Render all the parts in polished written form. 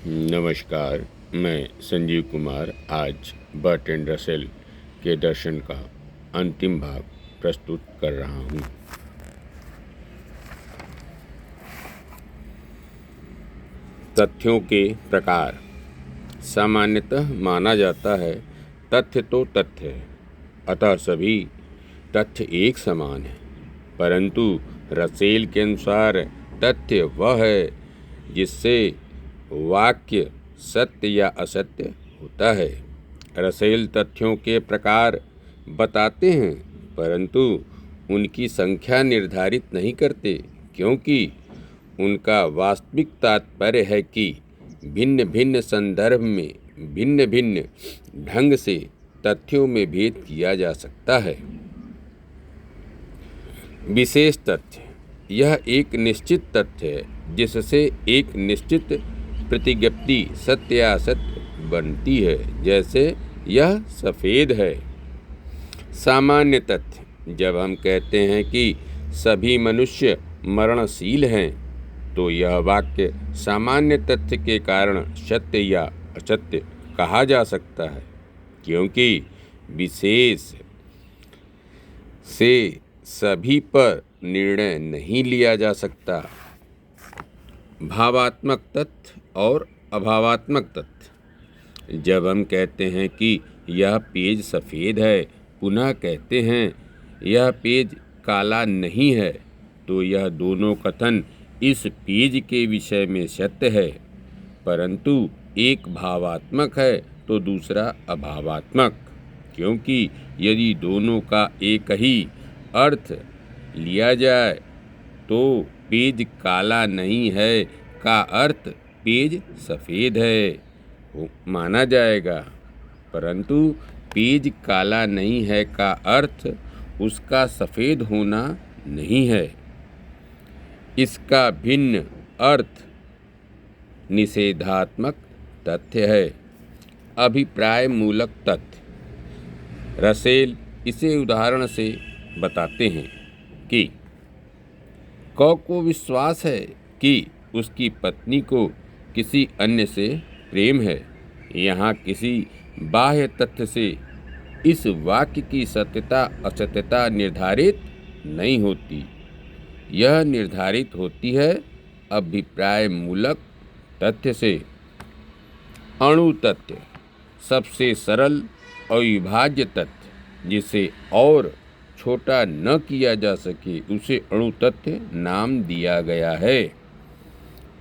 नमस्कार, मैं संजीव कुमार आज बर्ट्रैंड रसेल के दर्शन का अंतिम भाग प्रस्तुत कर रहा हूँ। तथ्यों के प्रकार। सामान्यतः माना जाता है तथ्य तो तथ्य है, अतः सभी तथ्य एक समान है। परंतु रसेल के अनुसार तथ्य वह है जिससे वाक्य सत्य या असत्य होता है। रसेल तथ्यों के प्रकार बताते हैं, परंतु उनकी संख्या निर्धारित नहीं करते, क्योंकि उनका वास्तविक तात्पर्य है कि भिन्न भिन्न संदर्भ में भिन्न भिन्न ढंग से तथ्यों में भेद किया जा सकता है। विशेष तथ्य। यह एक निश्चित तथ्य है जिससे एक निश्चित प्रतिज्ञप्ति सत्य या असत्य बनती है, जैसे यह सफ़ेद है। सामान्य तथ्य। जब हम कहते हैं कि सभी मनुष्य मरणशील हैं, तो यह वाक्य सामान्य तथ्य के कारण सत्य या असत्य कहा जा सकता है, क्योंकि विशेष से सभी पर निर्णय नहीं लिया जा सकता। भावात्मक तथ्य और अभावात्मक तथ्य। जब हम कहते हैं कि यह पेज सफ़ेद है, पुनः कहते हैं यह पेज काला नहीं है, तो यह दोनों कथन इस पेज के विषय में सत्य है, परंतु एक भावात्मक है तो दूसरा अभावात्मक, क्योंकि यदि दोनों का एक ही अर्थ लिया जाए तो पेज काला नहीं है का अर्थ पेज सफ़ेद है माना जाएगा, परंतु पेज काला नहीं है का अर्थ उसका सफ़ेद होना नहीं है। इसका भिन्न अर्थ निषेधात्मक तथ्य है। अभिप्राय मूलक तथ्य। रसेल इसे उदाहरण से बताते हैं कि क को विश्वास है कि उसकी पत्नी को किसी अन्य से प्रेम है। यहाँ किसी बाह्य तथ्य से इस वाक्य की सत्यता असत्यता निर्धारित नहीं होती, यह निर्धारित होती है अभिप्राय मूलक तथ्य से। अणु तथ्य। सबसे सरल अविभाज्य तथ्य जिसे और छोटा न किया जा सके उसे अणु तथ्य नाम दिया गया है।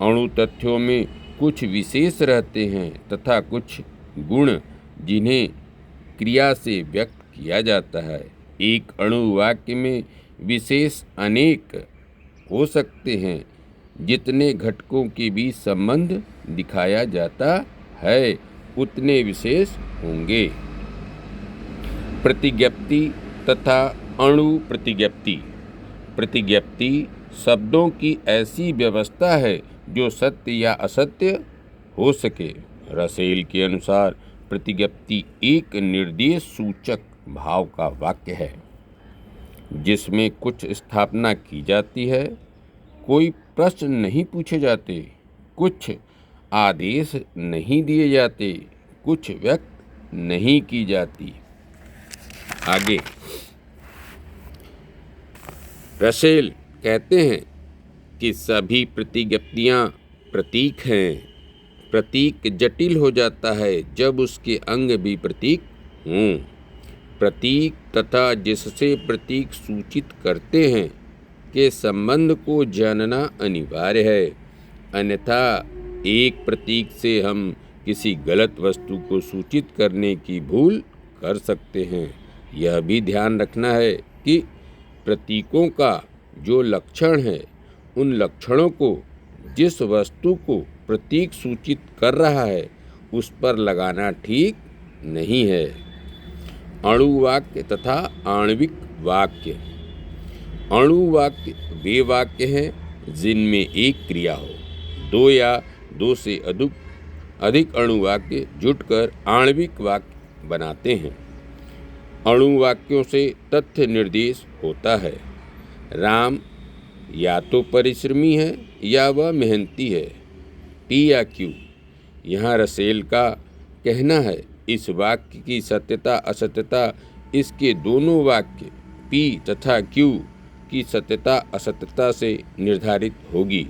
अणु तथ्यों में कुछ विशेष रहते हैं तथा कुछ गुण जिन्हें क्रिया से व्यक्त किया जाता है। एक अणु वाक्य में विशेष अनेक हो सकते हैं। जितने घटकों के बीच संबंध दिखाया जाता है उतने विशेष होंगे। प्रतिज्ञप्ति तथा अणु प्रतिज्ञप्ति। प्रतिज्ञप्ति शब्दों की ऐसी व्यवस्था है जो सत्य या असत्य हो सके। रसेल के अनुसार प्रतिज्ञप्ति एक निर्देश सूचक भाव का वाक्य है जिसमें कुछ स्थापना की जाती है, कोई प्रश्न नहीं पूछे जाते, कुछ आदेश नहीं दिए जाते, कुछ व्यक्त नहीं की जाती। आगे रसेल कहते हैं कि सभी प्रतिज्ञप्तियाँ प्रतीक हैं। प्रतीक जटिल हो जाता है जब उसके अंग भी प्रतीक हों। प्रतीक तथा जिससे प्रतीक सूचित करते हैं के संबंध को जानना अनिवार्य है, अन्यथा एक प्रतीक से हम किसी गलत वस्तु को सूचित करने की भूल कर सकते हैं। यह भी ध्यान रखना है कि प्रतीकों का जो लक्षण है, उन लक्षणों को जिस वस्तु को प्रतीक सूचित कर रहा है उस पर लगाना ठीक नहीं है। अणु वाक्य तथा आणविक वाक्य। अणु वाक्य वे वाक्य हैं जिनमें एक क्रिया हो। दो या दो से अधिक अणु वाक्य जुटकर आणविक वाक्य बनाते हैं। अणु वाक्यों से तथ्य निर्देश होता है। राम या तो परिश्रमी है या वह मेहनती है। पी या क्यू यहाँ रसेल का कहना है, इस वाक्य की सत्यता असत्यता इसके दोनों वाक्य पी तथा क्यू की सत्यता असत्यता से निर्धारित होगी।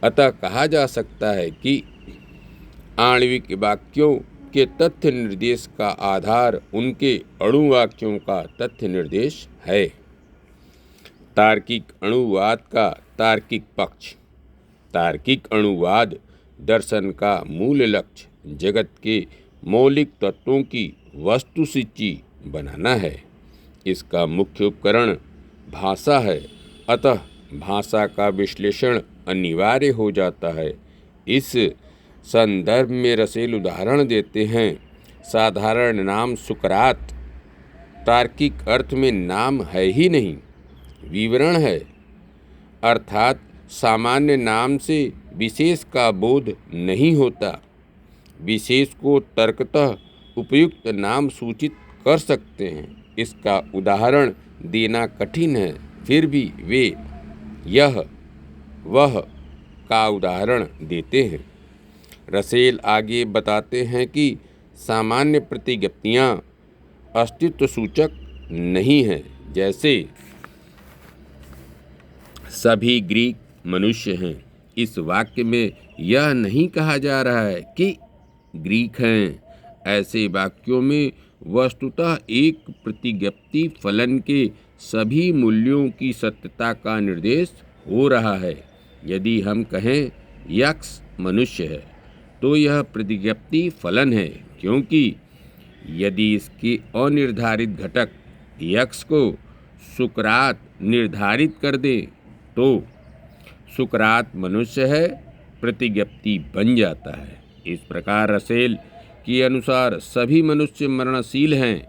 अतः कहा जा सकता है कि आणविक वाक्यों के तथ्य निर्देश का आधार उनके अणु वाक्यों का तथ्य निर्देश है। तार्किक अणुवाद का तार्किक पक्ष। तार्किक अणुवाद दर्शन का मूल लक्ष्य जगत के मौलिक तत्वों की वस्तुसूची बनाना है। इसका मुख्य उपकरण भाषा है, अतः भाषा का विश्लेषण अनिवार्य हो जाता है। इस संदर्भ में रसेल उदाहरण देते हैं। साधारण नाम सुकरात तार्किक अर्थ में नाम है ही नहीं, विवरण है, अर्थात सामान्य नाम से विशेष का बोध नहीं होता। विशेष को तर्कतः उपयुक्त नाम सूचित कर सकते हैं। इसका उदाहरण देना कठिन है, फिर भी वे यह वह का उदाहरण देते हैं। रसेल आगे बताते हैं कि सामान्य प्रतिज्ञप्तियाँ अस्तित्व सूचक नहीं हैं। जैसे सभी ग्रीक मनुष्य हैं। इस वाक्य में यह नहीं कहा जा रहा है कि ग्रीक हैं। ऐसे वाक्यों में वस्तुतः एक प्रतिज्ञप्ति फलन के सभी मूल्यों की सत्यता का निर्देश हो रहा है। यदि हम कहें यक्स मनुष्य है तो यह प्रतिज्ञप्ति फलन है, क्योंकि यदि इसके अनिर्धारित घटक यक्स को सुकरात निर्धारित कर दे तो सुकरात मनुष्य है प्रतिज्ञप्ति बन जाता है। इस प्रकार रसेल के अनुसार सभी मनुष्य मरणशील हैं।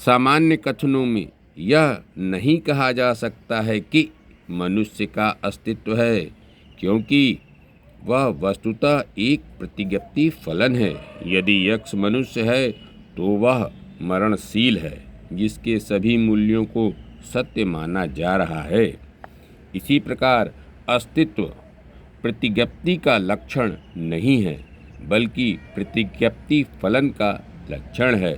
सामान्य कथनों में यह नहीं कहा जा सकता है कि मनुष्य का अस्तित्व है, क्योंकि वह वस्तुतः एक प्रतिज्ञप्ति फलन है। यदि यक्ष मनुष्य है तो वह मरणशील है, जिसके सभी मूल्यों को सत्य माना जा रहा है। इसी प्रकार अस्तित्व प्रतिज्ञप्ति का लक्षण नहीं है, बल्कि प्रतिज्ञप्ति फलन का लक्षण है।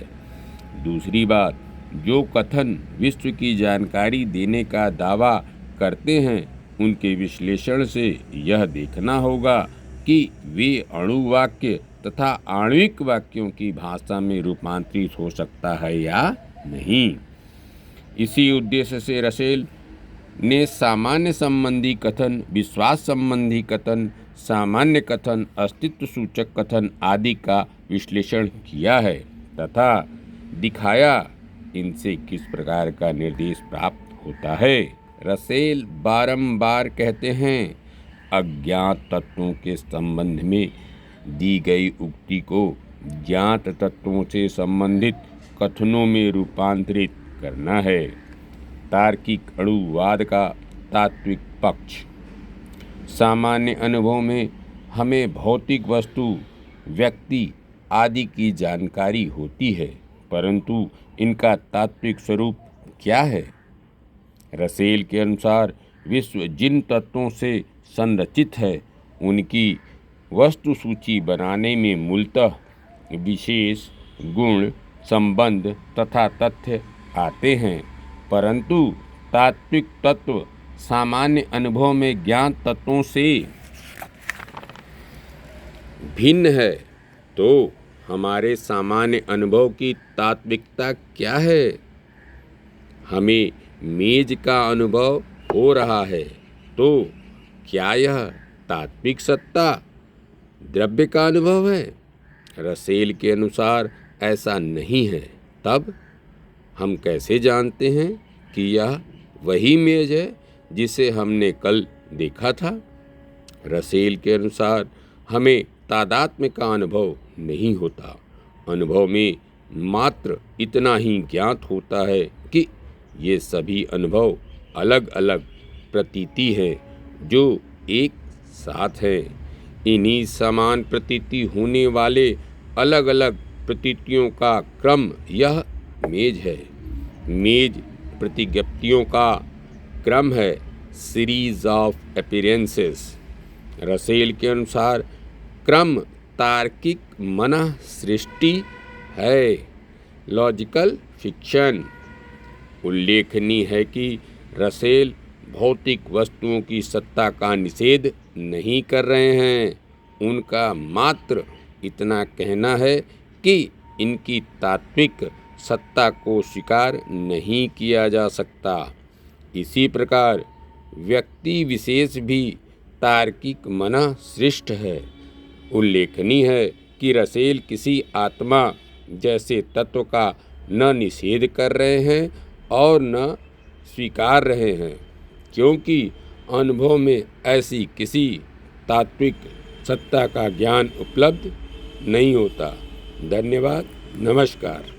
दूसरी बात, जो कथन विश्व की जानकारी देने का दावा करते हैं, उनके विश्लेषण से यह देखना होगा कि वे अणु वाक्य तथा आणविक वाक्यों की भाषा में रूपांतरित हो सकता है या नहीं। इसी उद्देश्य से रसेल ने सामान्य संबंधी कथन, विश्वास संबंधी कथन, सामान्य कथन, अस्तित्व सूचक कथन आदि का विश्लेषण किया है तथा दिखाया इनसे किस प्रकार का निर्देश प्राप्त होता है। रसेल बारंबार कहते हैं, अज्ञात तत्वों के संबंध में दी गई उक्ति को ज्ञात तत्वों से संबंधित कथनों में रूपांतरित करना है। तार्किक अणुवाद का तात्विक पक्ष। सामान्य अनुभव में हमें भौतिक वस्तु, व्यक्ति आदि की जानकारी होती है, परंतु इनका तात्विक स्वरूप क्या है? रसेल के अनुसार विश्व जिन तत्वों से संरचित है, उनकी वस्तु सूची बनाने में मूलतः विशेष गुण, संबंध तथा तथ्य आते हैं, परंतु तात्विक तत्व सामान्य अनुभव में ज्ञात तत्वों से भिन्न है। तो हमारे सामान्य अनुभव की तात्विकता क्या है? हमें मेज का अनुभव हो रहा है, तो क्या यह तात्विक सत्ता द्रव्य का अनुभव है? रसेल के अनुसार ऐसा नहीं है। तब हम कैसे जानते हैं कि यह वही मेज है जिसे हमने कल देखा था? रसेल के अनुसार हमें तादात्म्य का अनुभव नहीं होता। अनुभव में मात्र इतना ही ज्ञात होता है कि ये सभी अनुभव अलग अलग प्रतीति हैं जो एक साथ हैं। इन्हीं समान प्रतीति होने वाले अलग अलग प्रतीतियों का क्रम यह मेज है। मेज प्रतिज्ञप्तियों का क्रम है, सीरीज ऑफ अपीयरेंसेस। रसेल के अनुसार क्रम तार्किक मनः सृष्टि है, लॉजिकल फिक्शन। उल्लेखनीय है कि रसेल भौतिक वस्तुओं की सत्ता का निषेध नहीं कर रहे हैं। उनका मात्र इतना कहना है कि इनकी तात्विक सत्ता को स्वीकार नहीं किया जा सकता। इसी प्रकार व्यक्ति विशेष भी तार्किक मनः सृष्ट है। उल्लेखनीय है कि रसेल किसी आत्मा जैसे तत्व का न निषेध कर रहे हैं और न स्वीकार रहे हैं, क्योंकि अनुभव में ऐसी किसी तात्विक सत्ता का ज्ञान उपलब्ध नहीं होता। धन्यवाद, नमस्कार।